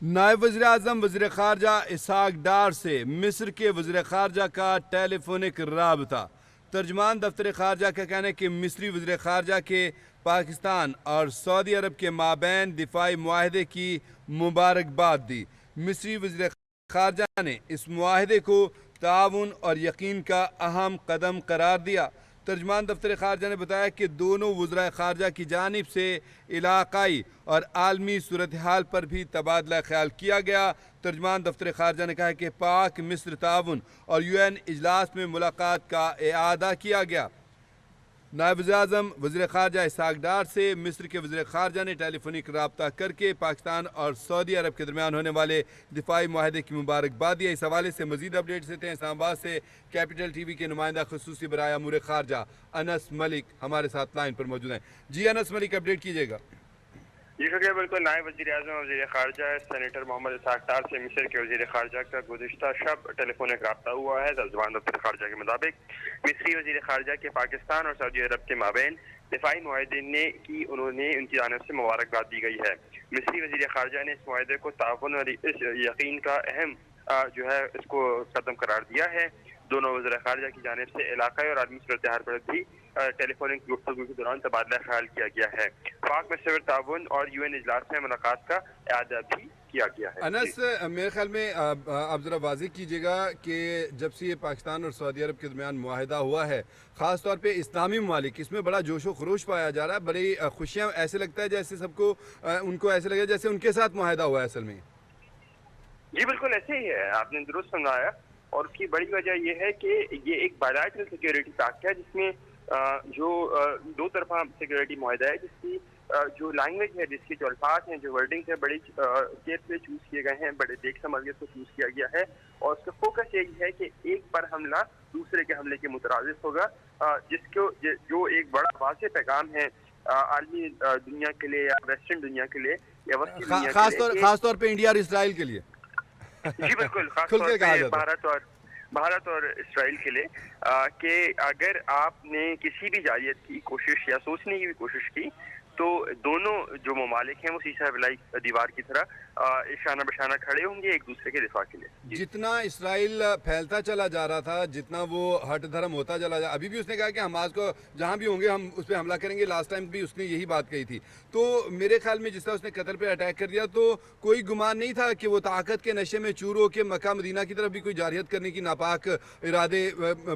نائب وزیر اعظم وزیر خارجہ اسحاق ڈار سے مصر کے وزیر خارجہ کا ٹیلی فونک رابطہ۔ ترجمان دفتر خارجہ کا کہنا ہے کہ مصری وزیر خارجہ کے پاکستان اور سعودی عرب کے مابین دفاعی معاہدے کی مبارکباد دی۔ مصری وزیر خارجہ نے اس معاہدے کو تعاون اور یقین کا اہم قدم قرار دیا۔ ترجمان دفتر خارجہ نے بتایا کہ دونوں وزرائے خارجہ کی جانب سے علاقائی اور عالمی صورتحال پر بھی تبادلہ خیال کیا گیا۔ ترجمان دفتر خارجہ نے کہا کہ پاک مصر تعاون اور UN اجلاس میں ملاقات کا اعادہ کیا گیا۔ نائب وزیر اعظم وزیر خارجہ اسحاق ڈار سے مصر کے وزیر خارجہ نے ٹیلی فونک رابطہ کر کے پاکستان اور سعودی عرب کے درمیان ہونے والے دفاعی معاہدے کی مبارکباد دی۔ اس حوالے سے مزید اپڈیٹس دیتے ہیں اسلام آباد سے کیپٹل ٹی وی کے نمائندہ خصوصی برائے امور خارجہ انس ملک ہمارے ساتھ لائن پر موجود ہیں۔ جی انس ملک، اپڈیٹ کیجیے گا۔ جی شکریہ۔ بالکل، نائب وزیر اعظم وزیر خارجہ سینیٹر محمد اسحاق ڈار سے مصر کے وزیر خارجہ کا گزشتہ شب ٹیلی فونک رابطہ ہوا ہے۔ ترجمان دفتر خارجہ کے مطابق مصری وزیر خارجہ کے پاکستان اور سعودی عرب کے مابین دفاعی معاہدے کی انہوں نے ان کی جانب سے مبارکباد دی گئی ہے۔ مصری وزیر خارجہ نے اس معاہدے کو تعاون اور اس یقین کا اہم اس کو قدم قرار دیا ہے۔ دونوں وزراء خارجہ کی جانب سے علاقائی اور عالمی صورتحال پر بھی ٹیلی فونک گفتگو کے دوران تبادلہ خیال کیا گیا ہے۔ پاک مصر تعاون اور UN اجلاس میں ملاقات کا اعادہ بھی کیا گیا ہے۔ انس، میرے خیال میں آپ ذرا واضح کیجیے گا کہ جب سے یہ پاکستان اور سعودی عرب کے درمیان معاہدہ ہوا ہے، خاص طور پہ اسلامی ممالک، اس میں بڑا جوش و خروش پایا جا رہا ہے، بڑی خوشیاں، ایسے لگتا ہے جیسے سب کو ان کو ایسے لگے جیسے ان کے ساتھ معاہدہ ہوا ہے اصل میں۔ جی بالکل ایسے ہی ہے، آپ نے درست سمجھایا، اور اس کی بڑی وجہ یہ ہے کہ یہ ایک بائیلیٹرل سیکیورٹی پیکٹ ہے جس میں جو دو طرفہ سیکیورٹی معاہدہ ہے، جس کی جو لینگویج ہے، جس کے جو الفاظ ہیں، جو ورڈنگ ہے، بڑی کیئرفلی چوز کیے گئے ہیں، بڑے دیکھ سمجھ کے اس کو چوز کیا گیا ہے، اور اس کا فوکس یہی ہے کہ ایک پر حملہ دوسرے کے حملے کے مترادف ہوگا، جس کو جو ایک بڑا واضح پیغام ہے عالمی دنیا کے لیے یا ویسٹرن دنیا کے لیے یا وسطی دنیا کے لیے، خاص طور پہ انڈیا اور اسرائیل کے لیے۔ جی بالکل، خاص طور پہ بھارت اور اسرائیل کے لیے، کہ اگر آپ نے کسی بھی جارحیت کی کوشش یا سوچنے کی بھی کوشش کی تو دونوں جو ممالک ہیں وہ سیسہ بلائی دیوار کی طرح شانہ بشانہ کھڑے ہوں گے ایک دوسرے کے دفاع کے لیے۔ جتنا اسرائیل پھیلتا چلا جا رہا تھا، جتنا وہ ہٹ دھرم ہوتا چلا جا، ابھی بھی اس نے کہا کہ حماس کو جہاں بھی ہوں گے ہم اس پہ حملہ کریں گے، لاسٹ ٹائم بھی اس نے یہی بات کہی تھی۔ تو میرے خیال میں جس طرح اس نے قطر پہ اٹیک کر دیا تو کوئی گمان نہیں تھا کہ وہ طاقت کے نشے میں چور ہو کے مکہ مدینہ کی طرف بھی کوئی جارحیت کرنے کی ناپاک ارادے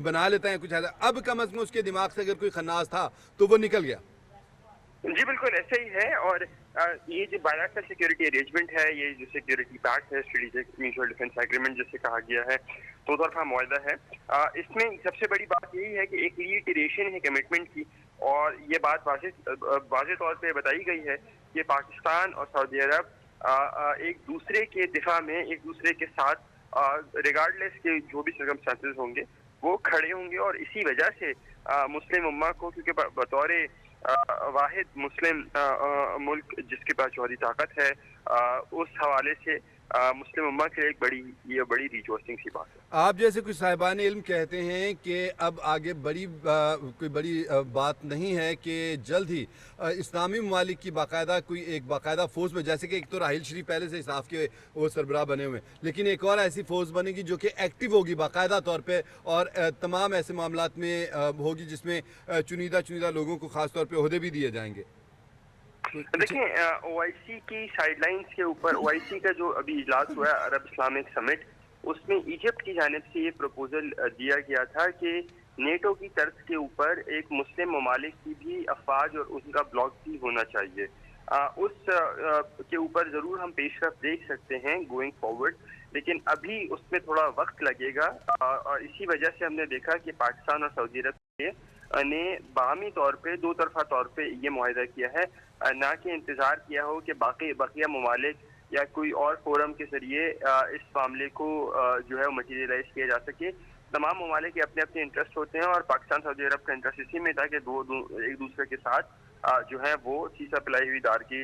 بنا لیتا ہے کچھ ایسا۔ اب کم از کم اس کے دماغ سے اگر کوئی خناس تھا تو وہ نکل گیا۔ جی بالکل ایسے ہی ہے، اور یہ جو بائیلیٹرل سیکیورٹی ارینجمنٹ ہے، یہ جو سیکیورٹی پیکٹ ہے، اسٹریٹجک میوچل ڈیفنس ایگریمنٹ جسے کہا گیا ہے، دو طرفہ معاہدہ ہے، اس میں سب سے بڑی بات یہی ہے کہ ایک ریٹریشن ہے کمٹمنٹ کی، اور یہ بات واضح طور پہ بتائی گئی ہے کہ پاکستان اور سعودی عرب ایک دوسرے کے دفاع میں ایک دوسرے کے ساتھ ریگارڈلیس کے جو بھی سرکمسٹانسز ہوں گے وہ کھڑے ہوں گے، اور اسی وجہ سے مسلم امہ کو، کیونکہ بطور واحد مسلم ملک جس کے پاس جوہری طاقت ہے، اس حوالے سے مسلم امہ کے لیے یہ بڑی ریجوائسنگ سی بات ہے۔ آپ جیسے کچھ صاحبان علم کہتے ہیں کہ اب آگے کوئی بڑی بات نہیں ہے کہ جلد ہی اسلامی ممالک کی ایک باقاعدہ فوج میں، جیسے کہ ایک تو راحیل شریف پہلے سے اساف کے وہ سربراہ بنے ہوئے ہیں، لیکن ایک اور ایسی فوج بنے گی جو کہ ایکٹیو ہوگی باقاعدہ طور پہ، اور تمام ایسے معاملات میں ہوگی جس میں چنیدہ لوگوں کو خاص طور پہ عہدے بھی دیے جائیں گے۔ دیکھیں، او آئی سی کی سائیڈ لائنز کے اوپر، او آئی سی کا جو ابھی اجلاس ہوا ہے عرب اسلامک سمٹ، اس میں ایجپٹ کی جانب سے یہ پروپوزل دیا گیا تھا کہ نیٹو کی طرز کے اوپر ایک مسلم ممالک کی بھی افواج اور ان کا بلاک بھی ہونا چاہیے۔ اس کے اوپر ضرور ہم پیش رفت دیکھ سکتے ہیں گوئنگ فارورڈ، لیکن ابھی اس میں تھوڑا وقت لگے گا، اور اسی وجہ سے ہم نے دیکھا کہ پاکستان اور سعودی عرب نے باہمی طور پہ، دو طرفہ طور پہ یہ معاہدہ کیا ہے، نہ کہ انتظار کیا ہو کہ بقیہ ممالک یا کوئی اور فورم کے ذریعے اس معاملے کو جو ہے مٹیریلائز کیا جا سکے۔ تمام ممالک کے اپنے اپنے انٹرسٹ ہوتے ہیں، اور پاکستان سعودی عرب کا انٹرسٹ اسی میں تھا کہ ایک دوسرے کے ساتھ جو ہے وہ سیسہ پلائی ہوئی دار کی